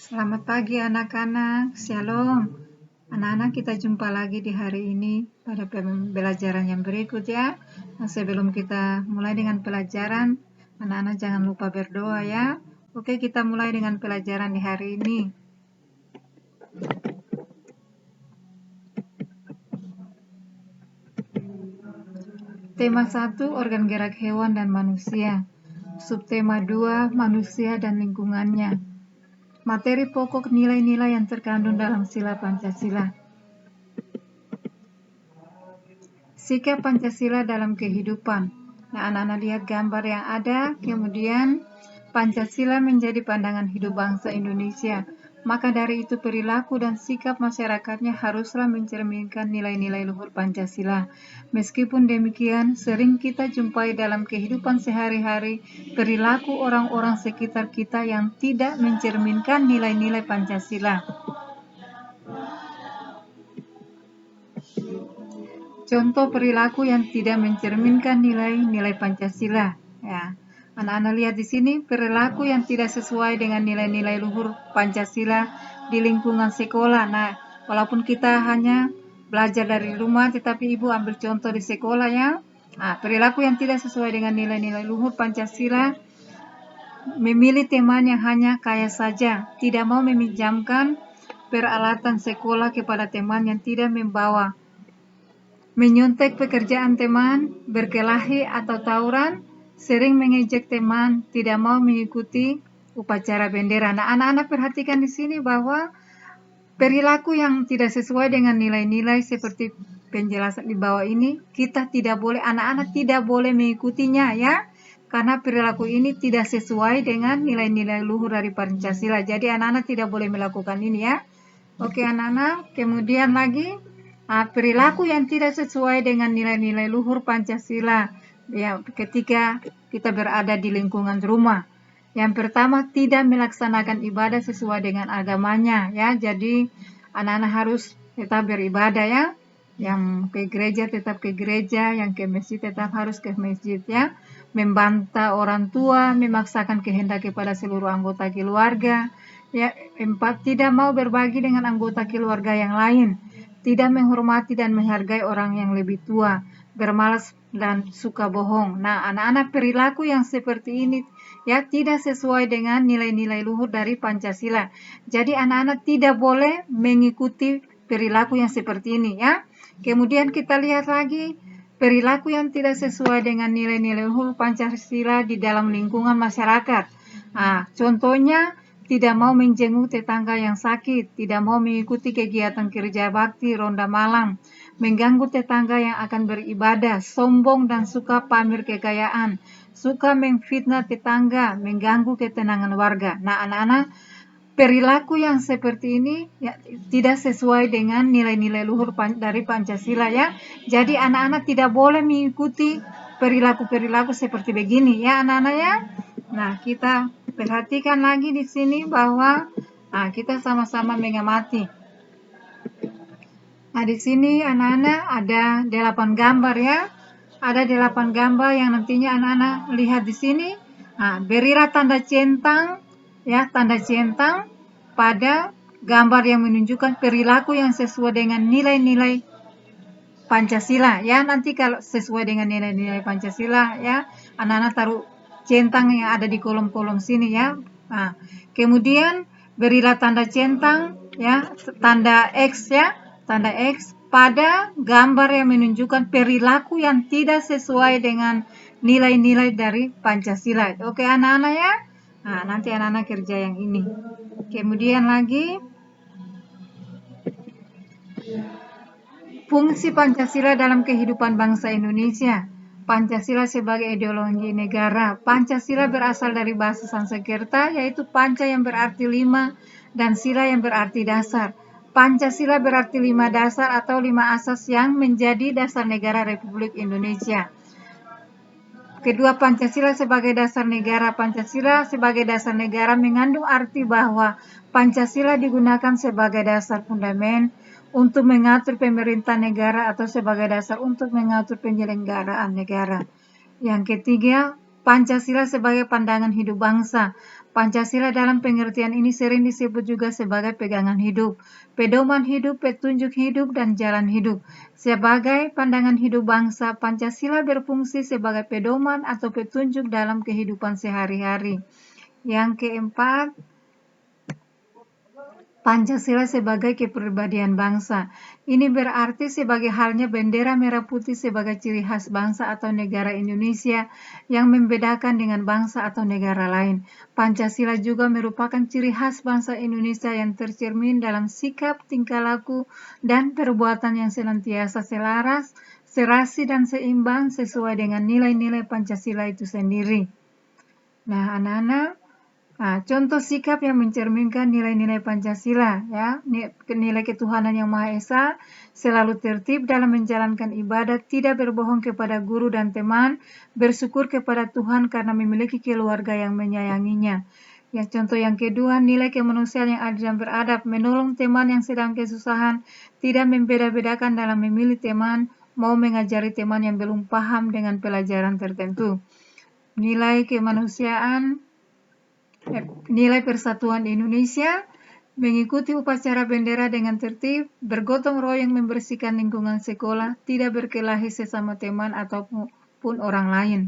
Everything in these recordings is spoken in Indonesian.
Selamat pagi anak-anak, Shalom. Anak-anak, kita jumpa lagi di hari ini pada pembelajaran yang berikut ya. Nah, sebelum kita mulai dengan pelajaran, anak-anak jangan lupa berdoa ya. Oke, kita mulai dengan pelajaran di hari ini. Tema 1, organ gerak hewan dan manusia. Subtema 2, manusia dan lingkungannya. Materi pokok nilai-nilai yang terkandung dalam sila Pancasila. Sikap Pancasila dalam kehidupan. Nah, anak-anak lihat gambar yang ada, kemudian Pancasila menjadi pandangan hidup bangsa Indonesia. Maka dari itu perilaku dan sikap masyarakatnya haruslah mencerminkan nilai-nilai luhur Pancasila. Meskipun demikian, sering kita jumpai dalam kehidupan sehari-hari perilaku orang-orang sekitar kita yang tidak mencerminkan nilai-nilai Pancasila. Contoh perilaku yang tidak mencerminkan nilai-nilai Pancasila. Ya, anak-anak lihat di sini perilaku yang tidak sesuai dengan nilai-nilai luhur Pancasila di lingkungan sekolah. Nah, walaupun kita hanya belajar dari rumah, tetapi ibu ambil contoh di sekolah ya. Nah, perilaku yang tidak sesuai dengan nilai-nilai luhur Pancasila, memilih teman yang hanya kaya saja, tidak mau meminjamkan peralatan sekolah kepada teman yang tidak membawa, menyontek pekerjaan teman, berkelahi atau tawuran, sering mengejek teman, tidak mau mengikuti upacara bendera. Nah, anak-anak perhatikan di sini bahwa perilaku yang tidak sesuai dengan nilai-nilai seperti penjelasan di bawah ini, kita tidak boleh, anak-anak tidak boleh mengikutinya ya, karena perilaku ini tidak sesuai dengan nilai-nilai luhur dari Pancasila. Jadi anak-anak tidak boleh melakukan ini ya. Oke anak-anak, kemudian lagi perilaku yang tidak sesuai dengan nilai-nilai luhur Pancasila ya, ketika kita berada di lingkungan rumah. Yang pertama, tidak melaksanakan ibadah sesuai dengan agamanya ya. Jadi anak-anak harus tetap beribadah ya. Yang ke gereja tetap ke gereja, yang ke masjid tetap harus ke masjid ya. Membantah orang tua, memaksakan kehendak kepada seluruh anggota keluarga. Ya, 4, tidak mau berbagi dengan anggota keluarga yang lain, tidak menghormati dan menghargai orang yang lebih tua, bermalas dan suka bohong. Nah, anak-anak perilaku yang seperti ini ya tidak sesuai dengan nilai-nilai luhur dari Pancasila. Jadi anak-anak tidak boleh mengikuti perilaku yang seperti ini ya. Kemudian kita lihat lagi perilaku yang tidak sesuai dengan nilai-nilai luhur Pancasila di dalam lingkungan masyarakat. Nah, contohnya tidak mau menjenguk tetangga yang sakit, tidak mau mengikuti kegiatan kerja bakti, ronda malam, mengganggu tetangga yang akan beribadah, sombong dan suka pamer kekayaan, suka memfitnah tetangga, mengganggu ketenangan warga. Nah, anak-anak, perilaku yang seperti ini ya, tidak sesuai dengan nilai-nilai luhur dari Pancasila ya. Jadi anak-anak tidak boleh mengikuti perilaku-perilaku seperti begini ya anak-anak ya. Nah, kita perhatikan lagi di sini bahwa kita sama-sama mengamati. Nah, di sini anak-anak ada 8 gambar ya. Ada 8 gambar yang nantinya anak-anak lihat di sini. Nah, berilah tanda centang ya, tanda centang pada gambar yang menunjukkan perilaku yang sesuai dengan nilai-nilai Pancasila ya. Nanti kalau sesuai dengan nilai-nilai Pancasila ya, anak-anak taruh centang yang ada di kolom-kolom sini ya. Nah, kemudian berilah tanda centang ya, tanda X ya, tanda X pada gambar yang menunjukkan perilaku yang tidak sesuai dengan nilai-nilai dari Pancasila. Oke anak-anak ya. Nah, nanti anak-anak kerja yang ini. Kemudian lagi fungsi Pancasila dalam kehidupan bangsa Indonesia. Pancasila sebagai ideologi negara. Pancasila berasal dari bahasa Sanskerta, yaitu panca yang berarti 5 dan sila yang berarti dasar. Pancasila berarti 5 dasar atau 5 asas yang menjadi dasar negara Republik Indonesia. Kedua, Pancasila sebagai dasar negara. Pancasila sebagai dasar negara mengandung arti bahwa Pancasila digunakan sebagai dasar fundament untuk mengatur pemerintah negara atau sebagai dasar untuk mengatur penyelenggaraan negara. Yang ketiga, Pancasila sebagai pandangan hidup bangsa. Pancasila dalam pengertian ini sering disebut juga sebagai pegangan hidup, pedoman hidup, petunjuk hidup, dan jalan hidup. Sebagai pandangan hidup bangsa, Pancasila berfungsi sebagai pedoman atau petunjuk dalam kehidupan sehari-hari. Yang keempat, Pancasila sebagai kepribadian bangsa. Ini berarti sebagai halnya bendera merah putih sebagai ciri khas bangsa atau negara Indonesia yang membedakan dengan bangsa atau negara lain. Pancasila juga merupakan ciri khas bangsa Indonesia yang tercermin dalam sikap, tingkah laku, dan perbuatan yang senantiasa selaras, serasi, dan seimbang sesuai dengan nilai-nilai Pancasila itu sendiri. Nah, anak-anak, contoh sikap yang mencerminkan nilai-nilai Pancasila, ya, nilai ketuhanan yang Maha Esa, selalu tertib dalam menjalankan ibadah, tidak berbohong kepada guru dan teman, bersyukur kepada Tuhan karena memiliki keluarga yang menyayanginya. Ya, contoh yang kedua, nilai kemanusiaan yang adil dan beradab, menolong teman yang sedang kesusahan, tidak membeda-bedakan dalam memilih teman, mau mengajari teman yang belum paham dengan pelajaran tertentu. Nilai kemanusiaan, nilai persatuan Indonesia, mengikuti upacara bendera dengan tertib, bergotong royong membersihkan lingkungan sekolah, tidak berkelahi sesama teman ataupun orang lain.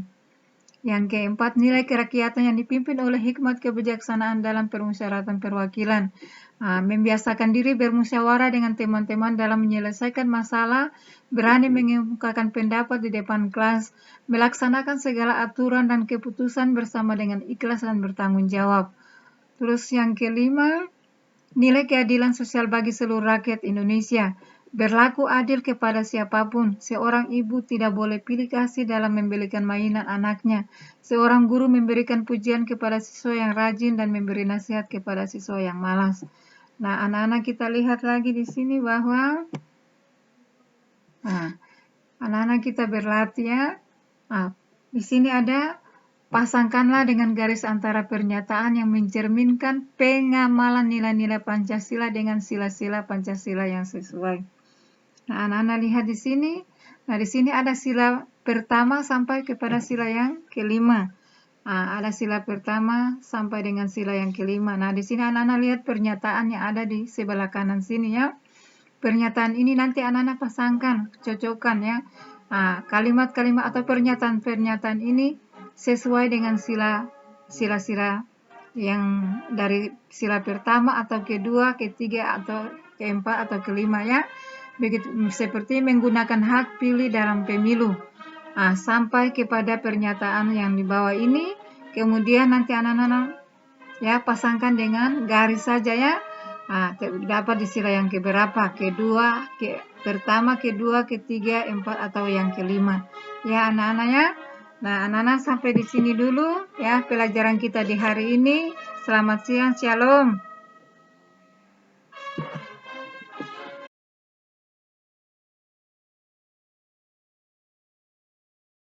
Yang keempat, nilai kerakyatan yang dipimpin oleh hikmat kebijaksanaan dalam permusyawaratan perwakilan. Membiasakan diri bermusyawarah dengan teman-teman dalam menyelesaikan masalah, berani mengemukakan pendapat di depan kelas, melaksanakan segala aturan dan keputusan bersama dengan ikhlas dan bertanggung jawab. Terus yang kelima, nilai keadilan sosial bagi seluruh rakyat Indonesia. Berlaku adil kepada siapapun. Seorang ibu tidak boleh pilih kasih dalam membelikan mainan anaknya. Seorang guru memberikan pujian kepada siswa yang rajin dan memberi nasihat kepada siswa yang malas. Nah, anak-anak kita lihat lagi di sini bahwa anak-anak kita berlatih ya. Di sini ada, pasangkanlah dengan garis antara pernyataan yang mencerminkan pengamalan nilai-nilai Pancasila dengan sila-sila Pancasila yang sesuai. Nah, anak-anak lihat di sini. Nah, di sini ada sila pertama sampai kepada sila yang kelima. Ada sila pertama sampai dengan sila yang kelima. Nah, di sini anak-anak lihat pernyataan yang ada di sebelah kanan sini ya. Pernyataan ini nanti anak-anak pasangkan, cocokkan ya. Kalimat-kalimat atau pernyataan-pernyataan ini sesuai dengan sila-sila yang dari sila pertama atau kedua, ketiga atau keempat atau kelima ya. Begitu seperti menggunakan hak pilih dalam pemilu. Sampai kepada pernyataan yang di bawah ini, kemudian nanti anak-anak ya pasangkan dengan garis saja ya. Dapat di sila yang keberapa, kedua, pertama, kedua, ketiga, empat atau yang kelima. Ya anak-anak ya. Nah, anak-anak sampai di sini dulu ya pelajaran kita di hari ini. Selamat siang, shalom.